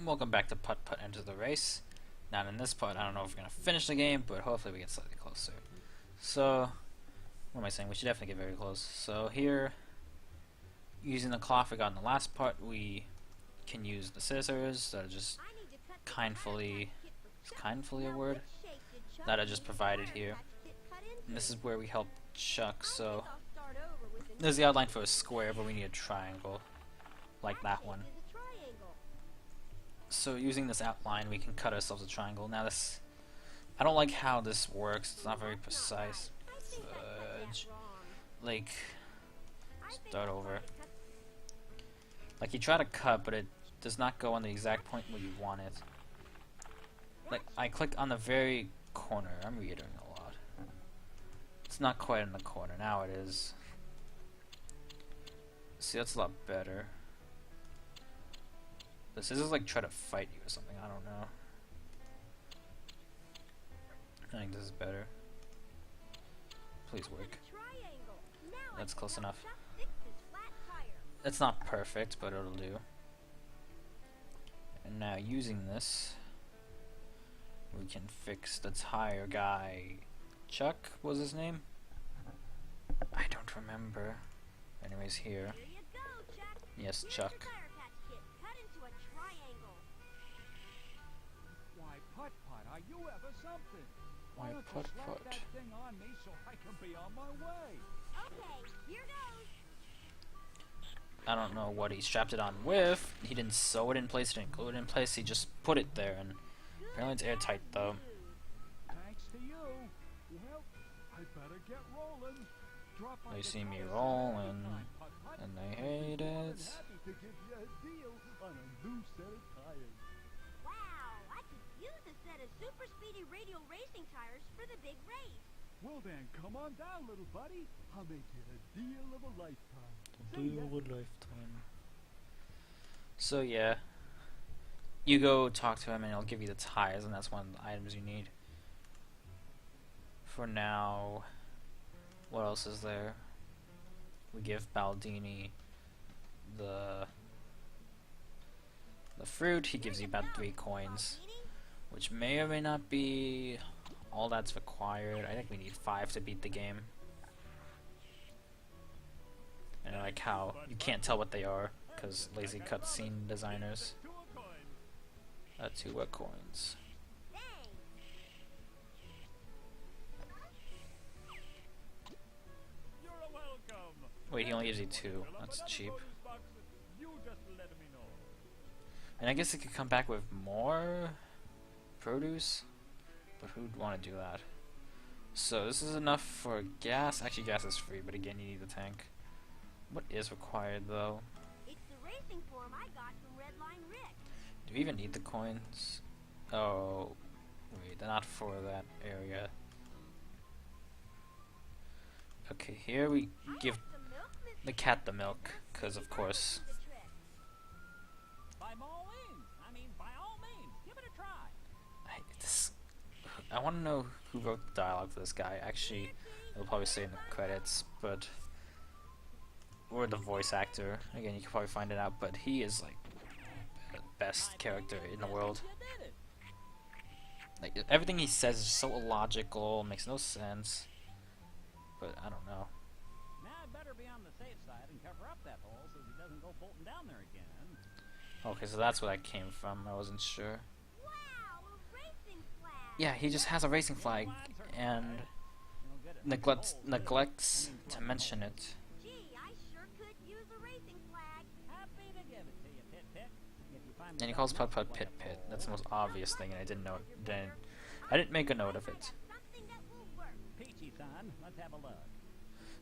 Welcome back to Putt-Putt Enter the Race. Now in this part, I don't know if we're going to finish the game, but hopefully we get slightly closer. So, what am I saying? We should definitely get very close. So here, using the cloth we got in the last part, we can use the scissors that are just kindfully, is kindfully a word? That are just provided here. And this is where we help Chuck, so there's the outline for a square, but we need a triangle, like that one. So using this outline, we can cut ourselves a triangle. Now this, I don't like how this works. It's not very precise. Fudge. Like, start over. Like you try to cut, but it does not go on the exact point where you want it. Like I clicked on the very corner. I'm reiterating a lot. It's not quite in the corner. Now it is. See, that's a lot better. The scissors like try to fight you or something. I don't know. I think this is better. Please work. That's close enough. It's not perfect, but it'll do. And now using this, we can fix the tire guy. Chuck was his name? I don't remember. Anyways, here. Yes, Chuck. Putt-Putt, are you ever something? Why don't you Putt-Putt? slap that thing on me so I can be on my way? Okay, here goes. I don't know what he strapped it on with. He didn't sew it in place, didn't glue it in place. He just put it there, and apparently it's airtight though. Thanks to you. Well, I better get rolling. Drop by They the see me tire rolling, anytime, Putt-Putt. and they hate More it. than happy to give you a deal on a new set of tires. Wow, I could use a set of super speedy radial racing tires for the big race. Well then, come on down, little buddy. I'll make you a deal of a lifetime. Lifetime. So yeah, you go talk to him and he'll give you the tires, and that's one of the items you need. For now, what else is there? We give Baldini the fruit. He gives you about 3 coins, which may or may not be all that's required. I think we need 5 to beat the game. And I like how you can't tell what they are because lazy cutscene designers. 2 coins. You're welcome. Wait, he only gives you 2. That's cheap. You just let me know. And I guess it could come back with more produce, but who'd want to do that? So this is enough for gas. Actually, gas is free, but again, you need the tank. What is required though? It's the racing form I got from Redline Rick. Do we even need the coins? Oh, wait, they're not for that area. Okay, here we give Some milk, Mr. the cat the milk, because of course. The trick. By all means. I mean, by all means. Give it a try. I want to know who wrote the dialogue for this guy. Actually, it'll probably say in the credits, but or the voice actor. Again, you can probably find it out, but he is like the best character in the world. You did it. Like everything he says is so illogical, makes no sense. But I don't know. Now I'd better be on the safe side and cover up that hole so he doesn't go bolting down there again. Okay, so that's where that came from. I wasn't sure. Wow, a racing flag. Yeah, he just has a racing flag and You'll get it neglects to mention it. Gee, I sure could use a racing flag. Happy to give it to you, Pit-Pit. If you find And he calls Putt-Putt Pit-Pit. That's the most obvious thing, and I didn't make a note of it. Something that will work. Peachy, son. Let's have a look.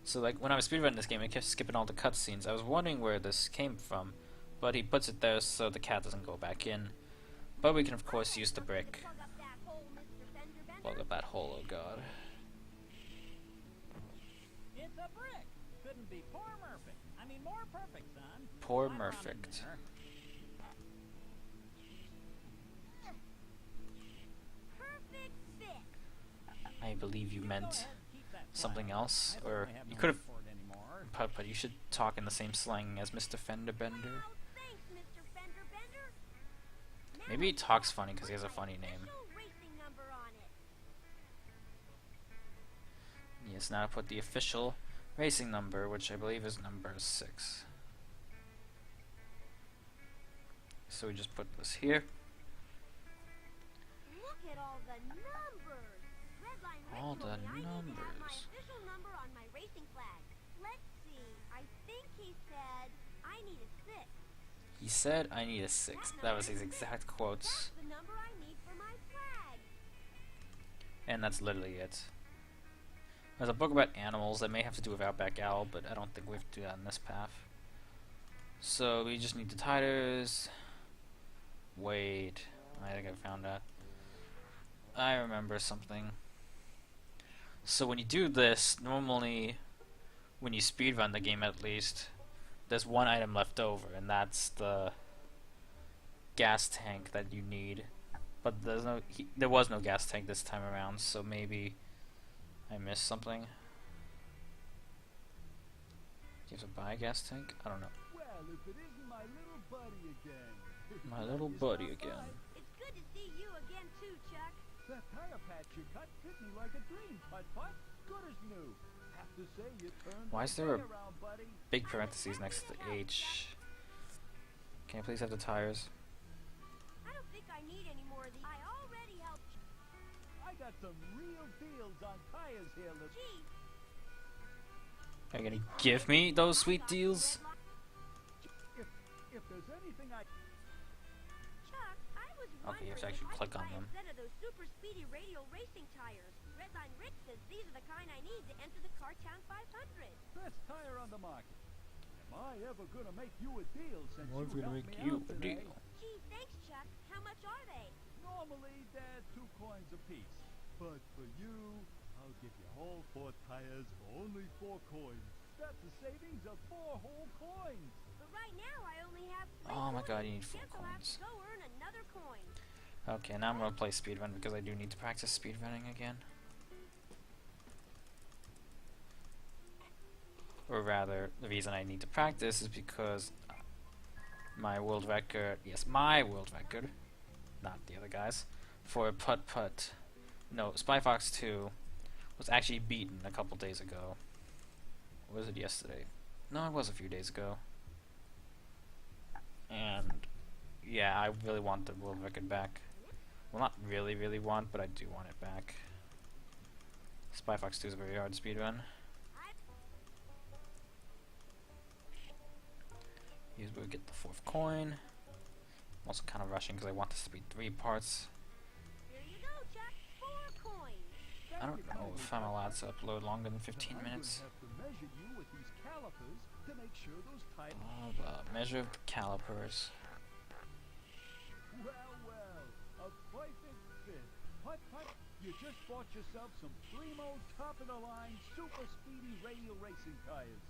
So like when I was speedrunning this game, I kept skipping all the cutscenes. I was wondering where this came from, but he puts it there so the cat doesn't go back in. But we can of course use the brick. Plug up that hole, Mr. Fender Bender. Plug up that hole, oh god. It's a brick. Couldn't be more perfect. I mean, more perfect, son. Poor I'm perfect. there. Perfect fit. I believe you Go meant ahead, keep that something flag. else, I or certainly have you no could have. use for it anymore. Putt-Putt, you should talk in the same slang as Mr. Fender Bender. Oh, thanks, Mr. Fender Bender. Maybe he talks funny because he has a funny name. Official racing number on it. Yes, now I put the official racing number, which I believe is number 6. So we just put this here. Look at all the numbers. Redline Rick All told the me I need to have my numbers. official number on my racing flag. Let's see. I think he said I need a 6. He said I need a 6. That was his exact quotes. That's the number I need for my flag. And that's literally it. There's a book about animals that may have to do with Outback Owl, but I don't think we have to do that in this path. So we just need the titles. Wait, I think I found that. I remember something. So when you do this, normally, when you speedrun the game at least, there's one item left over, and that's the gas tank that you need. But there was no gas tank this time around, so maybe I missed something. Do you have to buy a gas tank? I don't know. Well, if it isn't my little buddy again. My little buddy again. It's good to see you again too, Chuck. That tire patch you cut fit me like a dream, Putt-Putt. Good as new. Have to say you turned Why is the there a day around, buddy. big parentheses next to the H? Can I please have the tires? I don't think I need any more of these. I already helped you. I got some real deals on tires here. Gee, Are you gonna give me those sweet deals? If there's anything I... Chuck, I was Okay, you have to wondering actually if I click could on buy them. a set of those super speedy radial racing tires. Redline Rick says these are the kind I need to enter the Cartown 500. Best tire on the market. Am I ever gonna make you a deal since I'm you gonna helped make me you out a today? deal. Gee, thanks, Chuck. How much are they? Normally they're 2 coins apiece, but for you, I'll give you whole 4 tires for only 4 coins. That's a savings of 4 whole coins. But right now I only have 3 Oh my coins. god, you need 4 Guess I'll have coins. to go earn another coin. Okay, now I'm gonna play speedrun because I do need to practice speedrunning again. Or rather, the reason I need to practice is because my world record, yes, my world record, not the other guys, for Putt-Putt, no, Spy Fox 2, was actually beaten a couple days ago. Or was it yesterday? No, it was a few days ago. And yeah, I really want the world record back. Well, not really want, but I do want it back. Spy Fox 2 is a very hard speedrun. Here's where we get the 4th coin. I'm also kind of rushing because I want this to be 3 parts. Here you go, Chuck. 4 coins. I don't know if I'm allowed to upload longer than 15 minutes. I'm gonna have to measure you with these calipers to make sure those tires... Measure of the calipers. Well, a perfect fit. Putt-Putt, you just bought yourself some primo top-of-the-line super speedy radial racing tires.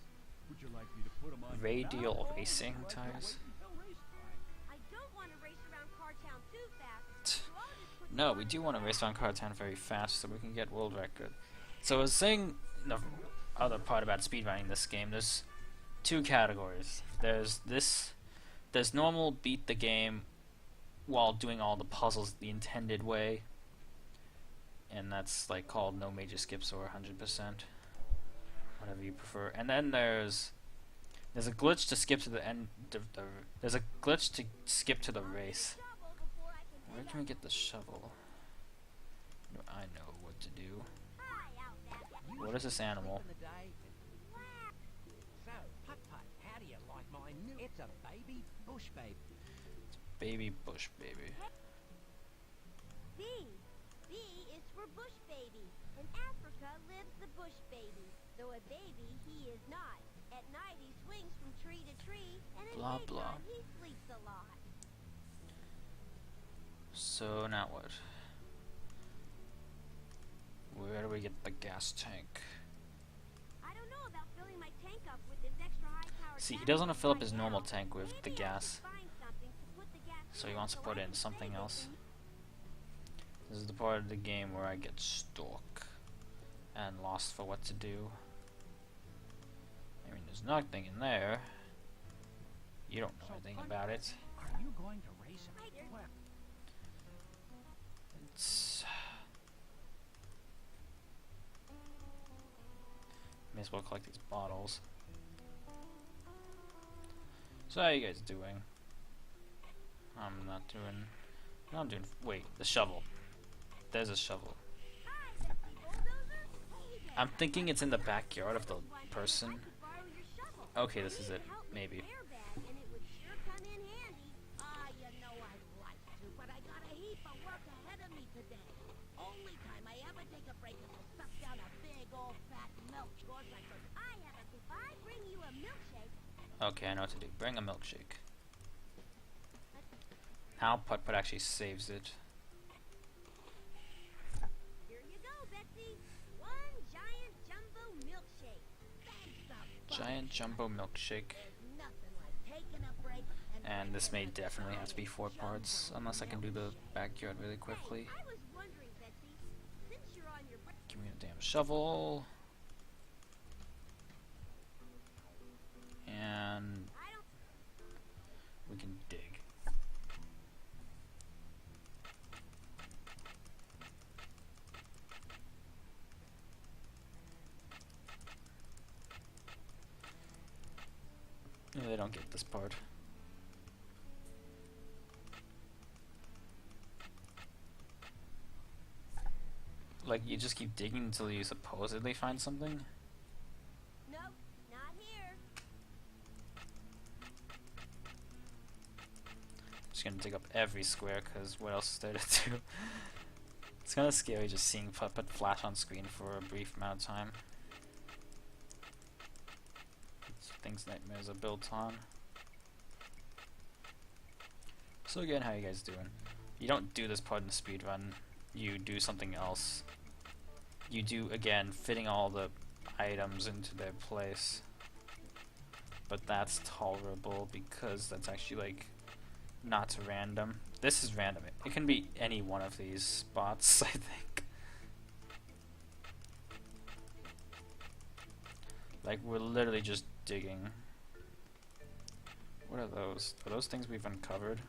Would you like me to put them on Radial now, or would racing you like to tires? wait until race time? I don't want to race around Cartown too fast. So I'll just put No, them we on do the want to track. race around Cartown very fast so we can get world record. So I was saying the other part about speedrunning this game, there's 2 categories. There's normal beat the game while doing all the puzzles the intended way. And that's like called no major skips or 100%. Whatever you prefer. And then there's a glitch to skip to the end there's a glitch to skip to the race. Shovel before I can Where dig can we up. get the shovel? I know what to do. Hi, Outback. What is this animal? So, Putt-Putt, how do you like my new... It's a baby bush baby. Baby bush baby. B. B is for bush baby. In Africa lives the bush baby. Though a baby, he is not. At night he swings from tree to tree, and in Blah, daytime blah. he sleeps a lot. So now what? Where do we get the gas tank? I don't know about filling my tank up with this extra high-powered See, he gas doesn't want to fill up right his normal now. tank with the Maybe I gas, should find something to put the gas so he in wants to so put I in can something save it else. and- This is the part of the game where I get stuck and lost for what to do. I mean, there's nothing in there. You don't know anything about it. Are you going to race? Right there. Well, as well collect these bottles. So how are you guys doing? I'm not doing... No, I'm doing... Wait, the shovel. There's a shovel. I'm thinking it's in the backyard of the person. Okay, this is it. Maybe. Okay, I know what to do. Bring a milkshake. How Putt-Putt actually saves it. Here you go, Betsy. One giant jumbo milkshake. Giant jumbo milkshake. Nothing like taking a break And this may definitely have to be 4 parts, unless I can do the backyard really quickly. I was wondering, Betsy, since you're on your break. Give me a damn shovel. And we can dig. No, they don't get this part. Like, you just keep digging until you supposedly find something? Nope, not here. Just gonna dig up every square, because what else is there to do? It's kind of scary just seeing Putt-Putt flash on screen for a brief amount of time. It's things nightmares are built on. So again, how you guys doing? You don't do this part in the speedrun, you do something else. You do, again, fitting all the items into their place. But that's tolerable because that's actually, like, not random. This is random. It can be any one of these spots, I think. Like, we're literally just digging. What are those? Are those things we've uncovered?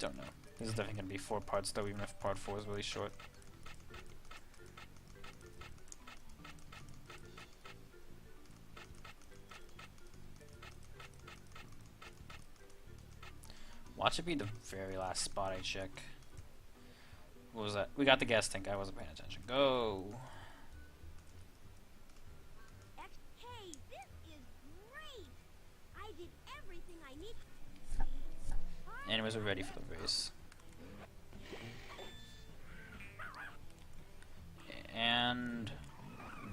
Don't know. This is definitely going to be 4 parts, though, even if part 4 is really short. Watch it be the very last spot I check. What was that? We got the gas tank. I wasn't paying attention. Go! Hey, this is great. I did everything I need. Anyways, we're ready for the race. And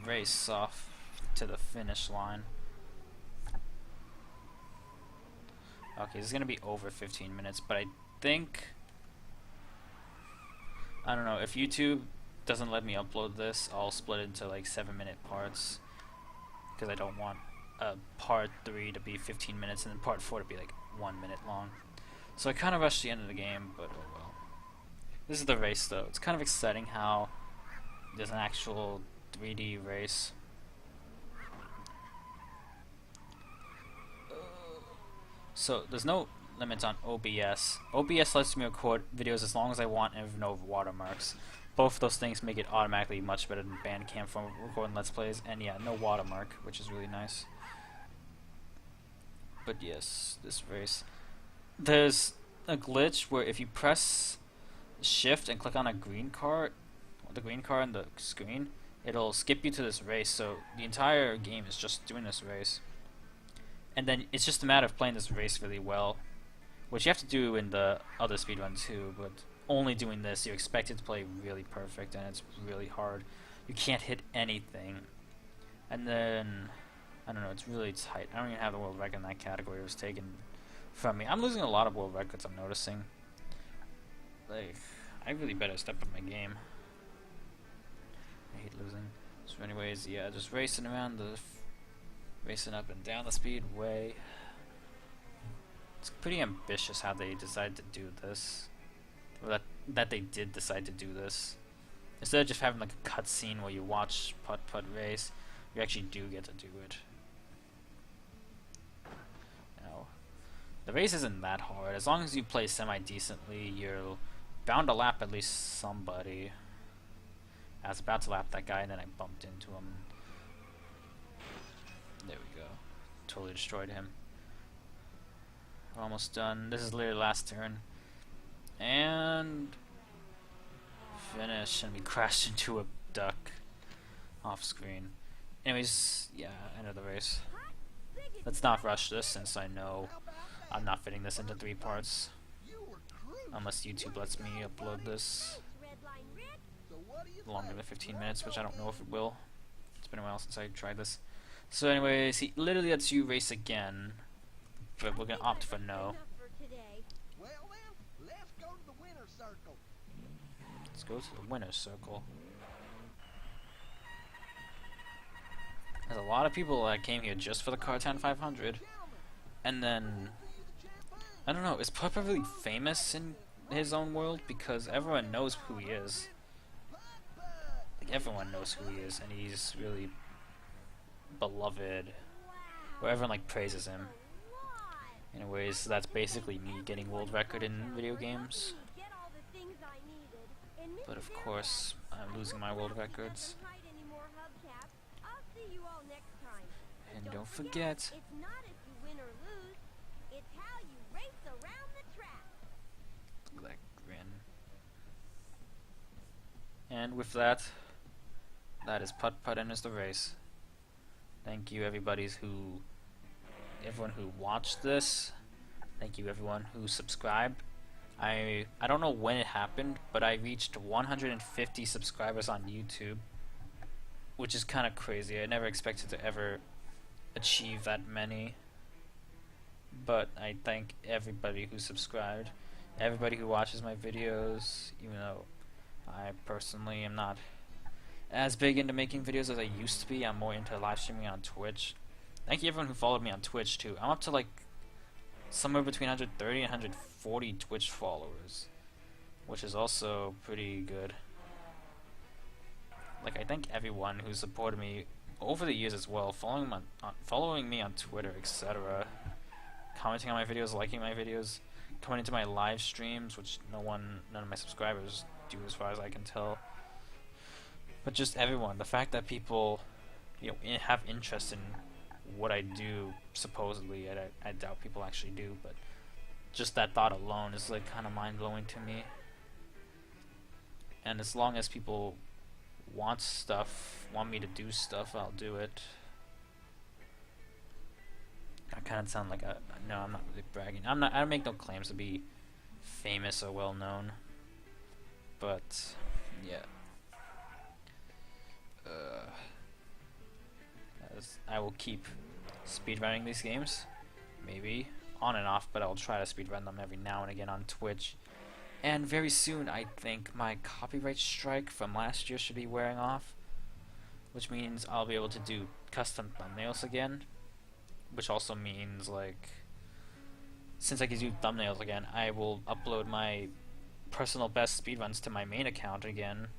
race off to the finish line. Okay, this is gonna be over 15 minutes, but I think, I don't know, if YouTube doesn't let me upload this, I'll split it into like 7-minute parts, because I don't want part 3 to be 15 minutes and then part 4 to be like 1 minute long. So I kind of rushed the end of the game, but oh well. This is the race though. It's kind of exciting how there's an actual 3D race. So there's no limits on OBS. OBS lets me record videos as long as I want and with no watermarks. Both of those things make it automatically much better than Bandcamp for recording Let's Plays, and yeah, no watermark, which is really nice. But yes, this race. There's a glitch where if you press shift and click on a green car, the green car on the screen, it'll skip you to this race, so the entire game is just doing this race. And then it's just a matter of playing this race really well, which you have to do in the other speedrun too, but only doing this, you're expected to play really perfect, and it's really hard. You can't hit anything. And then, I don't know, it's really tight. I don't even have the world record in that category. It was taken from me. I'm losing a lot of world records, I'm noticing. Like, I really better step up my game. I hate losing. So anyways, yeah, just racing around the... racing up and down the speedway. It's pretty ambitious how they decided to do this. Or that they did decide to do this. Instead of just having like a cutscene where you watch Putt-Putt race, you actually do get to do it. Now, the race isn't that hard. As long as you play semi-decently, you're bound to lap at least somebody. I was about to lap that guy, and then I bumped into him. There we go. Totally destroyed him. Almost done. This is literally last turn. And finish. And we crashed into a duck off screen. Anyways, yeah, end of the race. Let's not rush this since I know I'm not fitting this into 3 parts. Unless YouTube lets me upload this longer than 15 minutes, which I don't know if it will. It's been a while since I tried this. So anyways, he literally lets you race again, but we're gonna opt for no. Well then, let's go to the winner's circle. Let's go to the winner's circle. There's a lot of people that came here just for the Cartan 500, and then I don't know, is Putt-Putt really famous in his own world? Because everyone knows who he is. Like, everyone knows who he is, and he's really beloved, where everyone like praises him. Anyways, so that's basically me getting world record in video games. But of course, I'm losing my world records. And don't forget, it's not if you win or lose, it's how you race around the track. look at that grin. And with that, that is Putt-Putt enters the race. Thank you everyone who watched this. Thank you everyone who subscribed. I don't know when it happened, but I reached 150 subscribers on YouTube, which is kind of crazy. I never expected to ever achieve that many. But I thank everybody who subscribed, everybody who watches my videos, even though I personally am not as big into making videos as I used to be. I'm more into live streaming on Twitch. Thank you everyone who followed me on Twitch too. I'm up to like somewhere between 130 and 140 Twitch followers, which is also pretty good. Like, I thank everyone who supported me over the years as well, following me on Twitter, etc., commenting on my videos, liking my videos, coming into my live streams, which none of my subscribers do as far as I can tell. But just everyone, the fact that people, have interest in what I do, supposedly, I doubt people actually do, but just that thought alone is like kind of mind-blowing to me. And as long as people want me to do stuff, I'll do it. I kind of sound like no, I'm not really bragging. I don't make no claims to be famous or well known, but yeah. As I will keep speedrunning these games, maybe on and off, but I'll try to speedrun them every now and again on Twitch. And very soon, I think my copyright strike from last year should be wearing off, which means I'll be able to do custom thumbnails again, which also means, like, since I can do thumbnails again, I will upload my personal best speedruns to my main account again,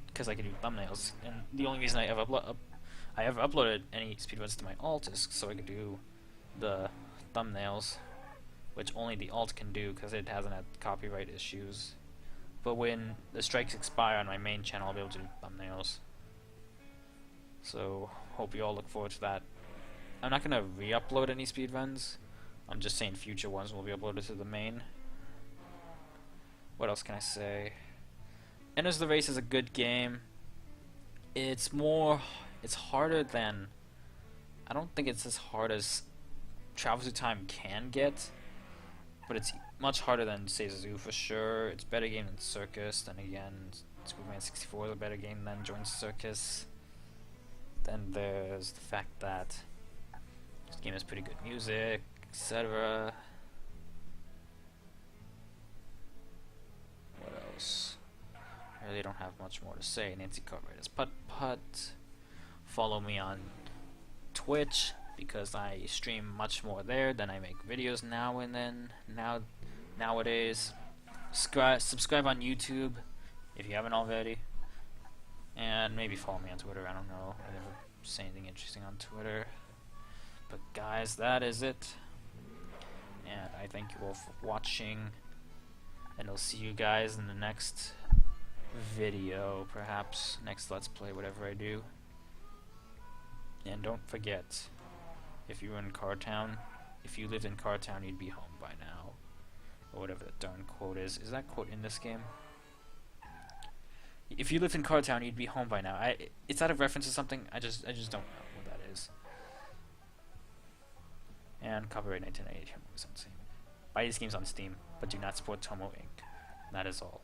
because I can do thumbnails. And the only reason I ever uploaded any speedruns to my alt is so I could do the thumbnails, which only the alt can do because it hasn't had copyright issues. But when the strikes expire on my main channel, I'll be able to do thumbnails. So hope you all look forward to that. I'm not gonna re-upload any speedruns. I'm just saying future ones will be uploaded to the main. What else can I say? Enters the Race is a good game. It's harder than, I don't think it's as hard as Travel Through Time can get, but it's much harder than Say Zoo for sure. It's a better game than Circus. Then again, Superman 64 is a better game than Join Circus. Then there's the fact that this game has pretty good music, etc. What else? I really don't have much more to say. Nancy Cartwright is Putt-Putt. Follow me on Twitch, because I stream much more there than I make videos now and then. Nowadays, subscribe on YouTube if you haven't already, and maybe follow me on Twitter. I don't know. I never say anything interesting on Twitter. But guys, that is it. And I thank you all for watching, and I'll see you guys in the next video, perhaps next Let's Play, whatever I do. And don't forget, if you were in Cartown, if you lived in Cartown, you'd be home by now, or whatever that darn quote is. Is that quote in this game? If you lived in Cartown, you'd be home by now. It's out of reference to something. I just don't know what that is. And copyright 1998. Buy these games on Steam, but do not support Tomo Inc. That is all.